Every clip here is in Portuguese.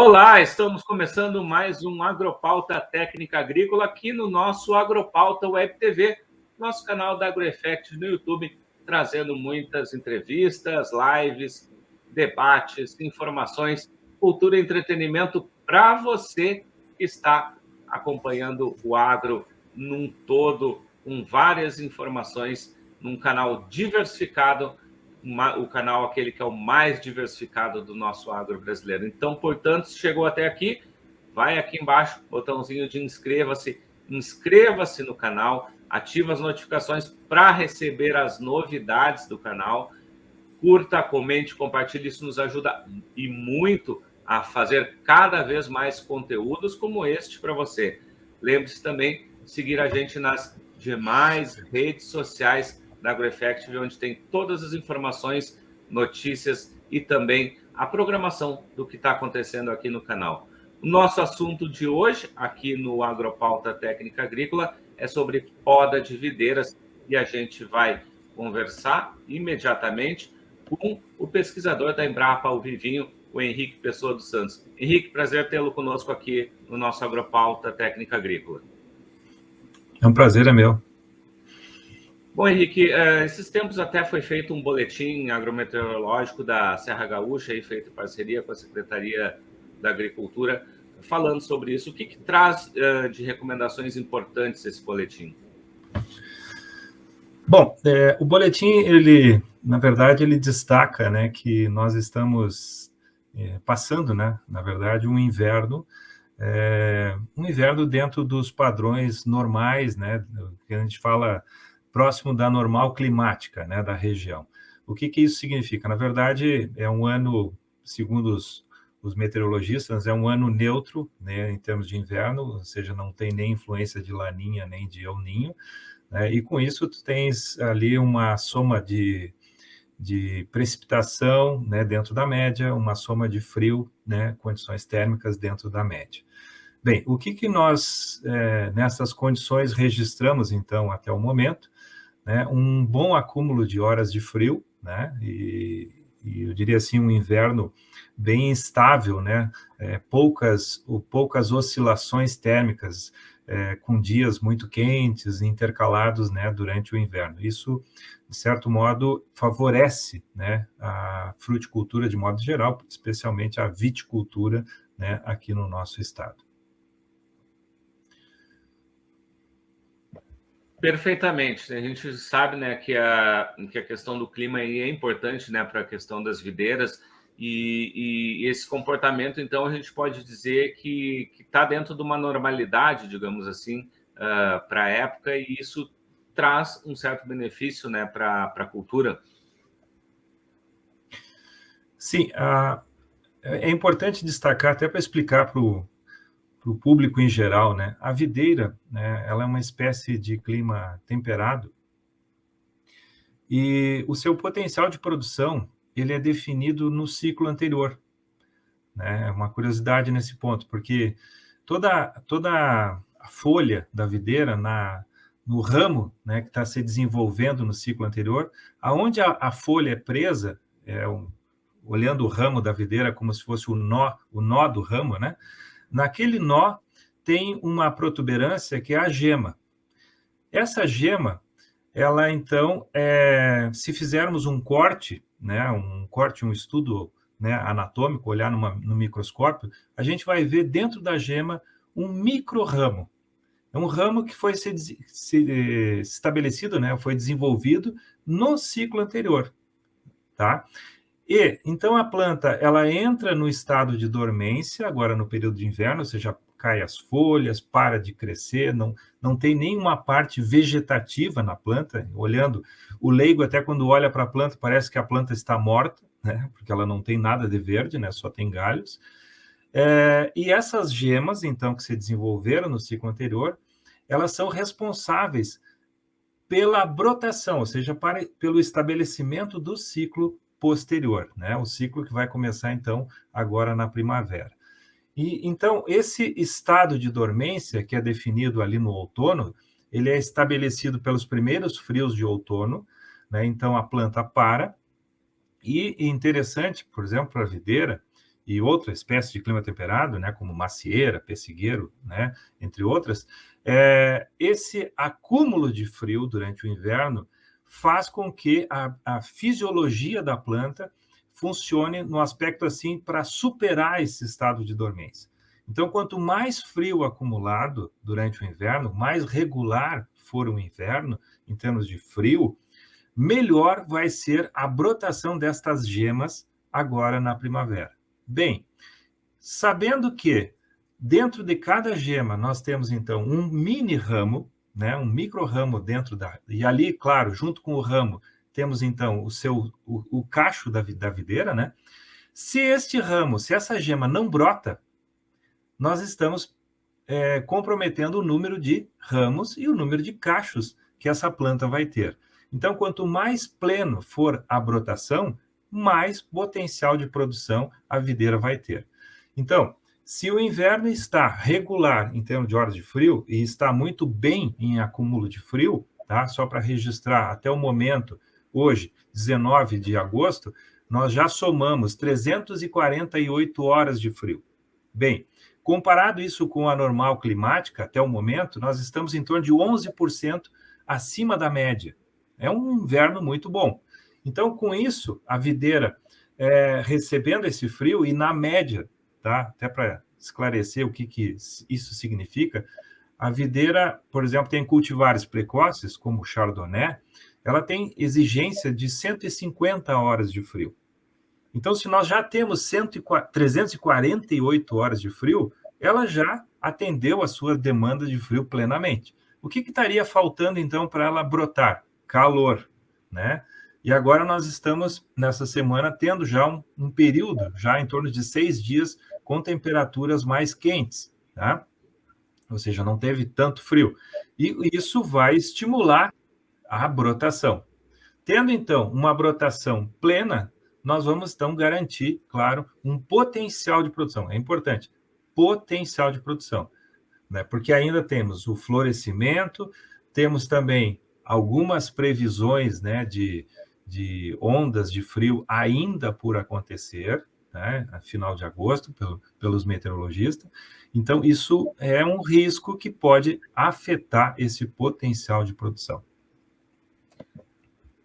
Olá, estamos começando mais um Agropauta Técnica Agrícola aqui no nosso Agropauta Web TV, nosso canal da AgroEffect no YouTube, trazendo muitas entrevistas, lives, debates, informações, cultura e entretenimento para você que está acompanhando o agro num todo, com várias informações, num canal diversificado, o canal aquele que é o mais diversificado do nosso agro brasileiro. Então, portanto, se chegou até aqui, vai aqui embaixo, botãozinho de inscreva-se, inscreva-se no canal, ativa as notificações para receber as novidades do canal, curta, comente, compartilhe, isso nos ajuda e muito a fazer cada vez mais conteúdos como este para você. Lembre-se também de seguir a gente nas demais redes sociais da AgroEffect, onde tem todas as informações, notícias e também a programação do que está acontecendo aqui no canal. O nosso assunto de hoje, aqui no Agropauta Técnica Agrícola, é sobre poda de videiras e a gente vai conversar imediatamente com o pesquisador da Embrapa, o Vivinho, o Henrique Pessoa dos Santos. Henrique, prazer tê-lo conosco aqui no nosso Agropauta Técnica Agrícola. É um prazer, é meu. Bom, Henrique, esses tempos até foi feito um boletim agrometeorológico da Serra Gaúcha, aí, feito em parceria com a Secretaria da Agricultura, falando sobre isso. O que traz de recomendações importantes esse boletim? Bom, o boletim, ele, na verdade, ele destaca, né, que nós estamos passando, né, na verdade, um inverno dentro dos padrões normais, né, que a gente fala próximo da normal climática, né, da região. O que isso significa? Na verdade, é um ano, segundo os meteorologistas, é um ano neutro, né, em termos de inverno, ou seja, não tem nem influência de Laninha nem de El Niño, né, e com isso tu tens ali uma soma de precipitação, né, dentro da média, uma soma de frio, né, condições térmicas dentro da média. Bem, o que nós, nessas condições, registramos, então, até o momento, né, um bom acúmulo de horas de frio, né, e eu diria assim, um inverno bem instável, né, poucas oscilações térmicas, com dias muito quentes, intercalados, né, durante o inverno. Isso, de certo modo, favorece, né, a fruticultura de modo geral, especialmente a viticultura, né, aqui no nosso estado. Perfeitamente. A gente sabe, né, que a questão do clima aí é importante, né, para a questão das videiras e esse comportamento, então, a gente pode dizer que está dentro de uma normalidade, digamos assim, para a época, e isso traz um certo benefício, né, para a cultura. Sim, é importante destacar, até para explicar para o público em geral, né? A videira, né, ela é uma espécie de clima temperado e o seu potencial de produção ele é definido no ciclo anterior, né? É uma curiosidade nesse ponto, porque toda a folha da videira no ramo, né, que está se desenvolvendo no ciclo anterior, aonde a folha é presa, olhando o ramo da videira como se fosse o nó do ramo, né? Naquele nó tem uma protuberância que é a gema. Essa gema, ela então, se fizermos um corte, né, um estudo, né, anatômico, olhar no microscópio, a gente vai ver dentro da gema um micro-ramo. É um ramo que foi se estabelecido, né, foi desenvolvido no ciclo anterior, tá? E, então, a planta, ela entra no estado de dormência, agora no período de inverno, ou seja, cai as folhas, para de crescer, não tem nenhuma parte vegetativa na planta. Olhando, o leigo até quando olha para a planta, parece que a planta está morta, né? Porque ela não tem nada de verde, né? Só tem galhos. E essas gemas, então, que se desenvolveram no ciclo anterior, elas são responsáveis pela brotação, ou seja, pelo estabelecimento do ciclo posterior, né? O ciclo que vai começar, então, agora na primavera. E, então, esse estado de dormência, que é definido ali no outono, ele é estabelecido pelos primeiros frios de outono, né? Então, a planta para, e interessante, por exemplo, para a videira, e outras espécies de clima temperado, né, como macieira, pessigueiro, né, entre outras, esse acúmulo de frio durante o inverno faz com que a fisiologia da planta funcione no aspecto assim para superar esse estado de dormência. Então, quanto mais frio acumulado durante o inverno, mais regular for o inverno, em termos de frio, melhor vai ser a brotação destas gemas agora na primavera. Bem, sabendo que dentro de cada gema nós temos, então, um mini ramo, né, um micro ramo dentro da... E ali, claro, junto com o ramo, temos, então, o cacho da videira, né? Se essa gema não brota, nós estamos comprometendo o número de ramos e o número de cachos que essa planta vai ter. Então, quanto mais pleno for a brotação, mais potencial de produção a videira vai ter. Então, se o inverno está regular em termos de horas de frio e está muito bem em acúmulo de frio, tá? Só para registrar, até o momento, hoje, 19 de agosto, nós já somamos 348 horas de frio. Bem, comparado isso com a normal climática, até o momento, nós estamos em torno de 11% acima da média. É um inverno muito bom. Então, com isso, a videira recebendo esse frio e na média, tá? Até para esclarecer o que isso significa, a videira, por exemplo, tem cultivares precoces, como o Chardonnay, ela tem exigência de 150 horas de frio. Então, se nós já temos 348 horas de frio, ela já atendeu a sua demanda de frio plenamente. O que estaria faltando, então, para ela brotar? Calor, né? E agora nós estamos, nessa semana, tendo já um período, já em torno de 6 dias, com temperaturas mais quentes, tá? Ou seja, não teve tanto frio. E isso vai estimular a brotação. Tendo, então, uma brotação plena, nós vamos, então, garantir, claro, um potencial de produção. É importante, potencial de produção, né? Porque ainda temos o florescimento, temos também algumas previsões, né, de ondas de frio ainda por acontecer, né, a final de agosto, pelos meteorologistas. Então, isso é um risco que pode afetar esse potencial de produção.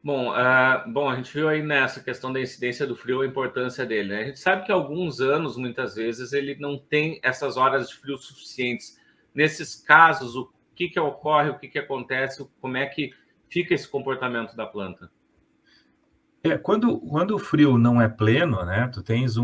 Bom, a gente viu aí nessa questão da incidência do frio a importância dele, né? A gente sabe que há alguns anos, muitas vezes, ele não tem essas horas de frio suficientes. Nesses casos, o que ocorre, o que acontece, como é que fica esse comportamento da planta? Quando o frio não é pleno, né, tu tens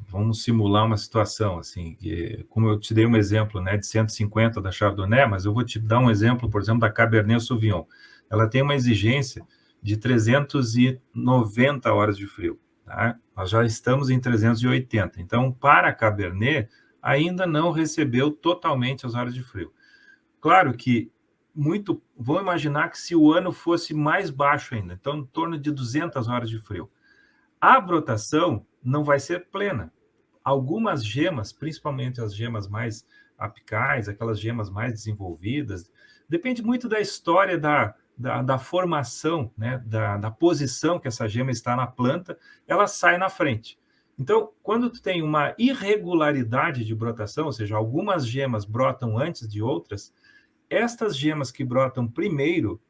vamos simular uma situação, assim, que, como eu te dei um exemplo, né, de 150 da Chardonnay, mas eu vou te dar um exemplo, por exemplo, da Cabernet Sauvignon. Ela tem uma exigência de 390 horas de frio, tá? Nós já estamos em 380. Então, para a Cabernet, ainda não recebeu totalmente as horas de frio. Claro que vou imaginar que se o ano fosse mais baixo ainda, então em torno de 200 horas de frio, a brotação não vai ser plena. Algumas gemas, principalmente as gemas mais apicais, aquelas gemas mais desenvolvidas, depende muito da história da formação, né, da posição que essa gema está na planta, ela sai na frente. Então, quando tu tem uma irregularidade de brotação, ou seja, algumas gemas brotam antes de outras, estas gemas que brotam primeiro,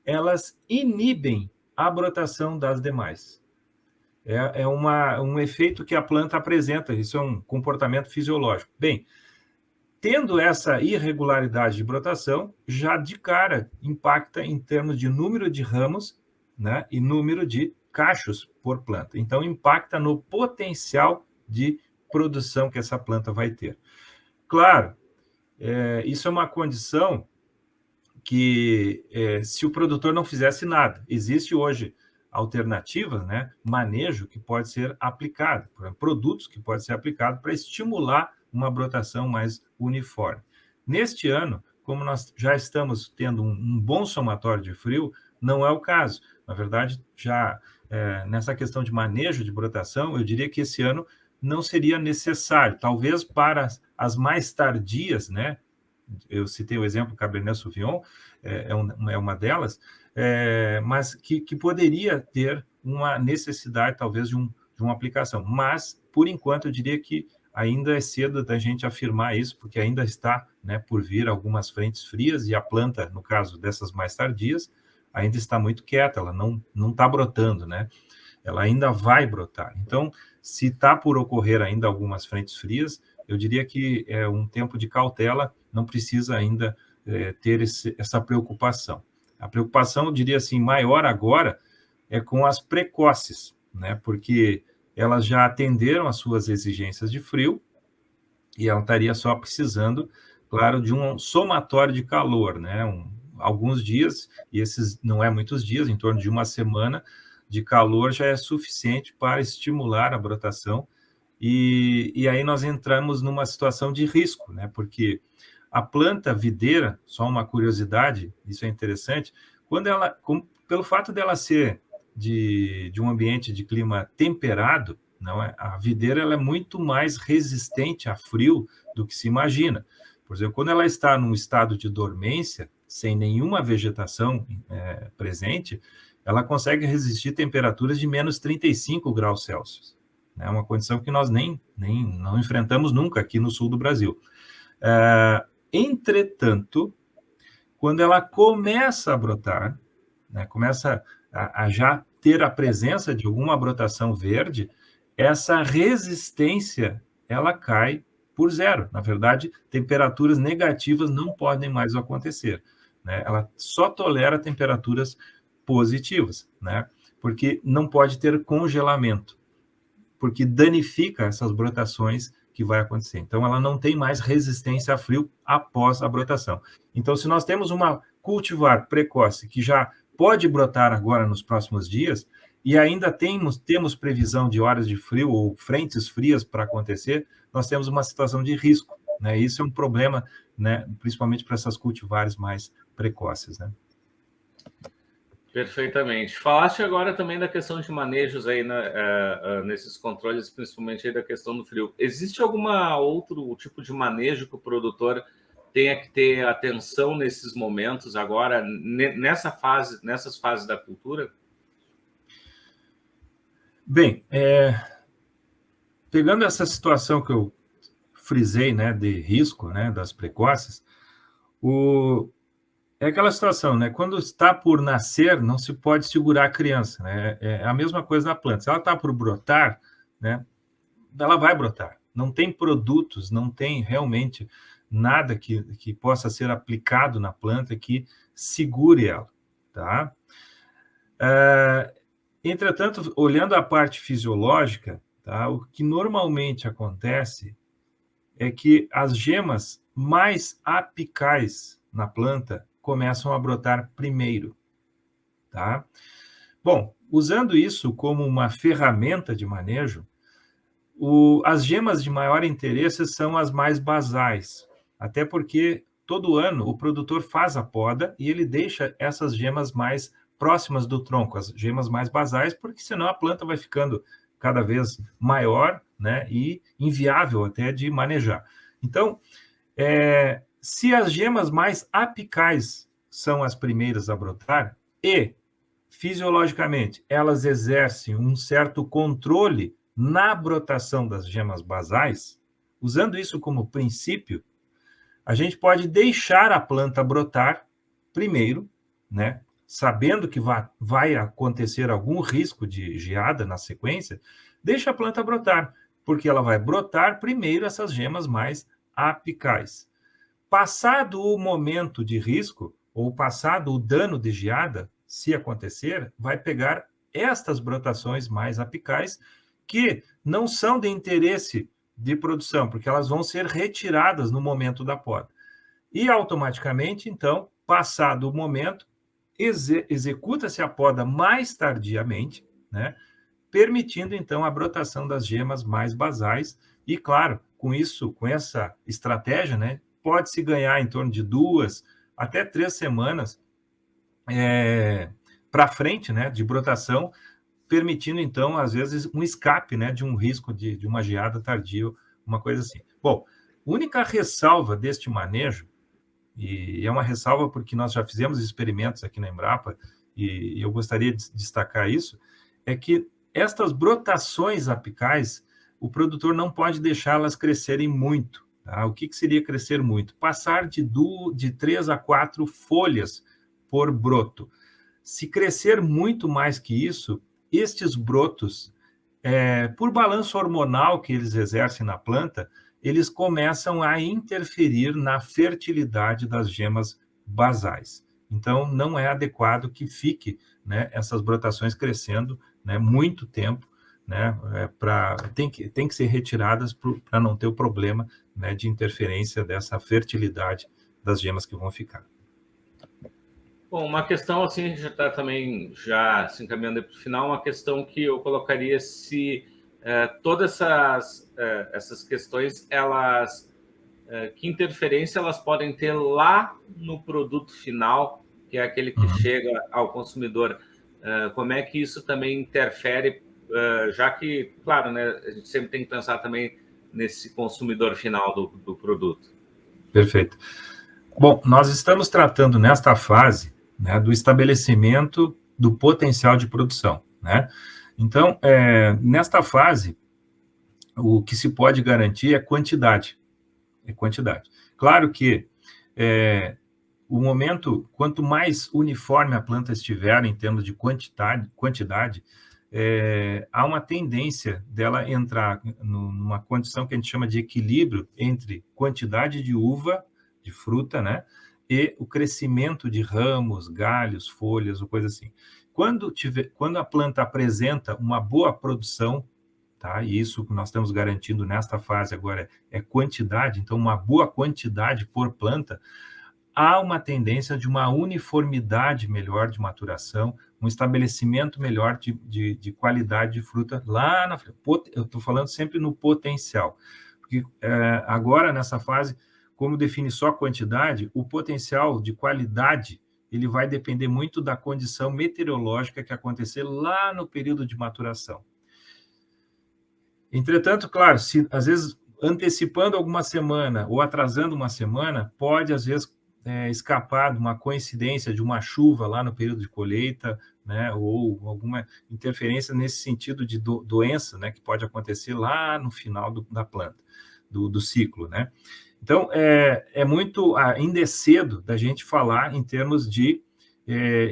elas inibem a brotação das demais. É um efeito que a planta apresenta, isso é um comportamento fisiológico. Bem, tendo essa irregularidade de brotação, já de cara impacta em termos de número de ramos, né, e número de cachos por planta. Então, impacta no potencial de produção que essa planta vai ter. Claro, isso é uma condição que, se o produtor não fizesse nada, existe hoje alternativas, né, manejo que pode ser aplicado, por exemplo, produtos que podem ser aplicados para estimular uma brotação mais uniforme. Neste ano, como nós já estamos tendo um bom somatório de frio, não é o caso. Na verdade, já nessa questão de manejo de brotação, eu diria que esse ano não seria necessário, talvez para as mais tardias, né? Eu citei o exemplo Cabernet Sauvignon, é uma delas, mas que poderia ter uma necessidade, talvez, de uma aplicação. Mas, por enquanto, eu diria que ainda é cedo da gente afirmar isso, porque ainda está, né, por vir algumas frentes frias e a planta, no caso dessas mais tardias, ainda está muito quieta, ela não está brotando, né? Ela ainda vai brotar. Então, se está por ocorrer ainda algumas frentes frias, eu diria que é um tempo de cautela, não precisa ainda ter essa preocupação. A preocupação, eu diria assim, maior agora é com as precoces, né? Porque elas já atenderam às suas exigências de frio e ela estaria só precisando, claro, de um somatório de calor, né? Alguns dias, e esses não é muitos dias, em torno de uma semana de calor já é suficiente para estimular a brotação e aí nós entramos numa situação de risco, né? Porque a planta videira, só uma curiosidade, isso é interessante, pelo fato dela ser de um ambiente de clima temperado, não é? A videira ela é muito mais resistente a frio do que se imagina. Por exemplo, quando ela está num estado de dormência, sem nenhuma vegetação presente, ela consegue resistir temperaturas de menos 35 graus Celsius. É uma condição que nós não enfrentamos nunca aqui no sul do Brasil. Entretanto, quando ela começa a brotar, né, começa a já ter a presença de alguma brotação verde, essa resistência ela cai por zero. Na verdade, temperaturas negativas não podem mais acontecer, né? Ela só tolera temperaturas positivas, né? Porque não pode ter congelamento, porque danifica essas brotações que vai acontecer. Então, ela não tem mais resistência a frio após a brotação. Então, se nós temos uma cultivar precoce que já pode brotar agora nos próximos dias, e ainda temos previsão de horas de frio ou frentes frias para acontecer, nós temos uma situação de risco, né? Isso é um problema, né? Principalmente para essas cultivares mais precoces, né? Perfeitamente. Falaste agora também da questão de manejos aí nesses controles, principalmente aí da questão do frio. Existe alguma outro tipo de manejo que o produtor tenha que ter atenção nesses momentos agora, nessas fases da cultura? Bem, pegando essa situação que eu frisei, né, de risco, né, das precoces, é aquela situação, né? Quando está por nascer, não se pode segurar a criança, né? É a mesma coisa na planta. Se ela está por brotar, né? Ela vai brotar. Não tem produtos, não tem realmente nada que possa ser aplicado na planta que segure ela, tá? Entretanto, olhando a parte fisiológica, tá? O que normalmente acontece é que as gemas mais apicais na planta começam a brotar primeiro, tá? Bom, usando isso como uma ferramenta de manejo, as gemas de maior interesse são as mais basais, até porque todo ano o produtor faz a poda e ele deixa essas gemas mais próximas do tronco, as gemas mais basais, porque senão a planta vai ficando cada vez maior, né, e inviável até de manejar. Então, se as gemas mais apicais são as primeiras a brotar e, fisiologicamente, elas exercem um certo controle na brotação das gemas basais, usando isso como princípio, a gente pode deixar a planta brotar primeiro, né, sabendo que vai acontecer algum risco de geada na sequência, deixa a planta brotar, porque ela vai brotar primeiro essas gemas mais apicais. Passado o momento de risco, ou passado o dano de geada, se acontecer, vai pegar estas brotações mais apicais, que não são de interesse de produção, porque elas vão ser retiradas no momento da poda. E automaticamente, então, passado o momento, executa-se a poda mais tardiamente, né, permitindo, então, a brotação das gemas mais basais. E, claro, com isso, com essa estratégia, né, pode-se ganhar em torno de 2 até 3 semanas para frente, né, de brotação, permitindo, então, às vezes, um escape, né, de um risco de uma geada tardia, uma coisa assim. Bom, única ressalva deste manejo, e é uma ressalva porque nós já fizemos experimentos aqui na Embrapa, e eu gostaria de destacar isso, é que estas brotações apicais, o produtor não pode deixá-las crescerem muito. Tá? O que seria crescer muito? Passar de 3 a 4 folhas por broto. Se crescer muito mais que isso, estes brotos, por balanço hormonal que eles exercem na planta, eles começam a interferir na fertilidade das gemas basais. Então, não é adequado que fique, né, essas brotações crescendo, né, muito tempo, né, tem que ser retiradas para não ter o problema, né, de interferência dessa fertilidade das gemas que vão ficar. Bom, uma questão assim, a gente já está também já se encaminhando para o final, uma questão que eu colocaria se todas essas questões, elas que interferência elas podem ter lá no produto final, que é aquele que chega ao consumidor. Como é que isso também interfere, já que, claro, né, a gente sempre tem que pensar também nesse consumidor final do produto. Perfeito. Bom, nós estamos tratando nesta fase, né, do estabelecimento do potencial de produção, né? Então, nesta fase, o que se pode garantir é quantidade. Claro que o momento, quanto mais uniforme a planta estiver em termos de quantidade, há uma tendência dela entrar numa condição que a gente chama de equilíbrio entre quantidade de uva, de fruta, né, e o crescimento de ramos, galhos, folhas, ou coisa assim. Quando a planta apresenta uma boa produção, tá? E isso que nós estamos garantindo nesta fase agora é quantidade, então uma boa quantidade por planta, há uma tendência de uma uniformidade melhor de maturação, um estabelecimento melhor de qualidade de fruta lá na frente. Eu estou falando sempre no potencial, porque agora nessa fase, como define só quantidade, o potencial de qualidade ele vai depender muito da condição meteorológica que acontecer lá no período de maturação. Entretanto, claro, se às vezes antecipando alguma semana ou atrasando uma semana, pode às vezes escapar de uma coincidência de uma chuva lá no período de colheita, né, ou alguma interferência nesse sentido de doença, né, que pode acontecer lá no final da planta, do ciclo, né? Então, muito ainda é cedo da gente falar em termos de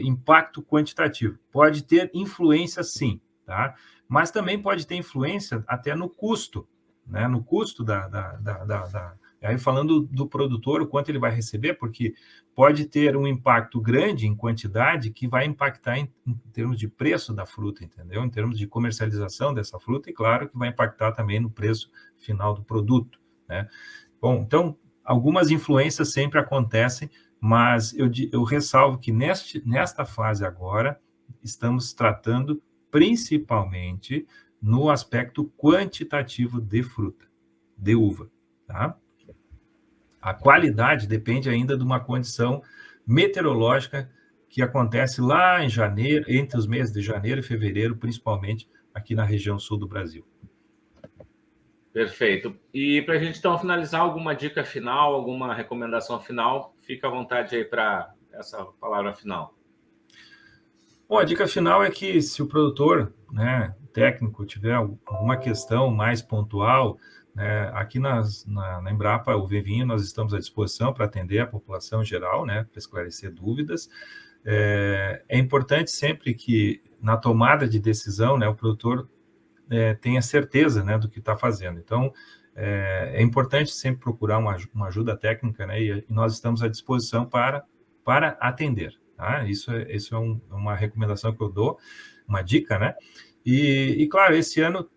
impacto quantitativo. Pode ter influência, sim, tá? Mas também pode ter influência até no custo, né? No custo aí falando do produtor, o quanto ele vai receber, porque pode ter um impacto grande em quantidade que vai impactar em termos de preço da fruta, entendeu? Em termos de comercialização dessa fruta, e claro que vai impactar também no preço final do produto, né? Bom, então, algumas influências sempre acontecem, mas eu ressalvo que nesta fase agora, estamos tratando principalmente no aspecto quantitativo de fruta, de uva, tá? A qualidade depende ainda de uma condição meteorológica que acontece lá em janeiro, entre os meses de janeiro e fevereiro, principalmente aqui na região sul do Brasil. Perfeito. E para a gente, então, finalizar, alguma dica final, alguma recomendação final? Fica à vontade aí para essa palavra final. Bom, a dica final é que se o produtor, né, técnico, tiver alguma questão mais pontual, né, aqui na Embrapa, o Vevinho, nós estamos à disposição para atender a população geral, né, para esclarecer dúvidas. É importante sempre que, na tomada de decisão, né, o produtor tenha certeza, né, do que está fazendo. Então, é importante sempre procurar uma ajuda técnica, né, e nós estamos à disposição para atender. Tá? Isso é uma recomendação que eu dou, uma dica, né? E claro, esse ano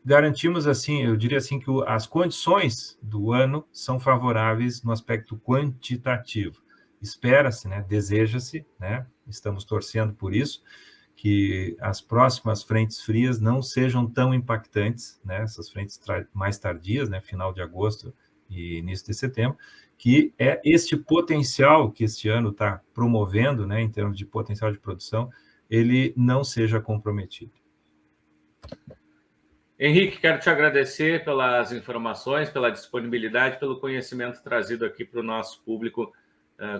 garantimos, assim, eu diria assim, que as condições do ano são favoráveis no aspecto quantitativo. Espera-se, né? Deseja-se, né? Estamos torcendo por isso, que as próximas frentes frias não sejam tão impactantes, né? Essas frentes mais tardias, né? Final de agosto e início de setembro, que é este potencial que este ano está promovendo, né, em termos de potencial de produção, ele não seja comprometido. Henrique, quero te agradecer pelas informações, pela disponibilidade, pelo conhecimento trazido aqui para o nosso público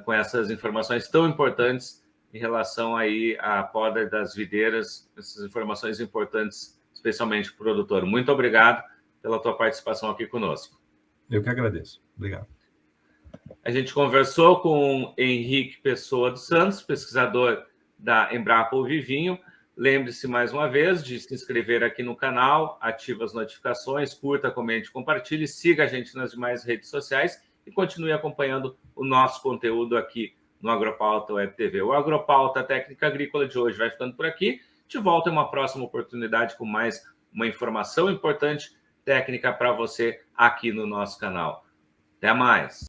com essas informações tão importantes em relação aí à poda das videiras, essas informações importantes, especialmente para o produtor. Muito obrigado pela tua participação aqui conosco. Eu que agradeço. Obrigado. A gente conversou com Henrique Pessoa dos Santos, pesquisador da Embrapa Vivinho. Lembre-se mais uma vez de se inscrever aqui no canal, ative as notificações, curta, comente, compartilhe, siga a gente nas demais redes sociais e continue acompanhando o nosso conteúdo aqui no Agropauta Web TV. O Agropauta Técnica Agrícola de hoje vai ficando por aqui. De volta em uma próxima oportunidade com mais uma informação importante técnica para você aqui no nosso canal. Até mais!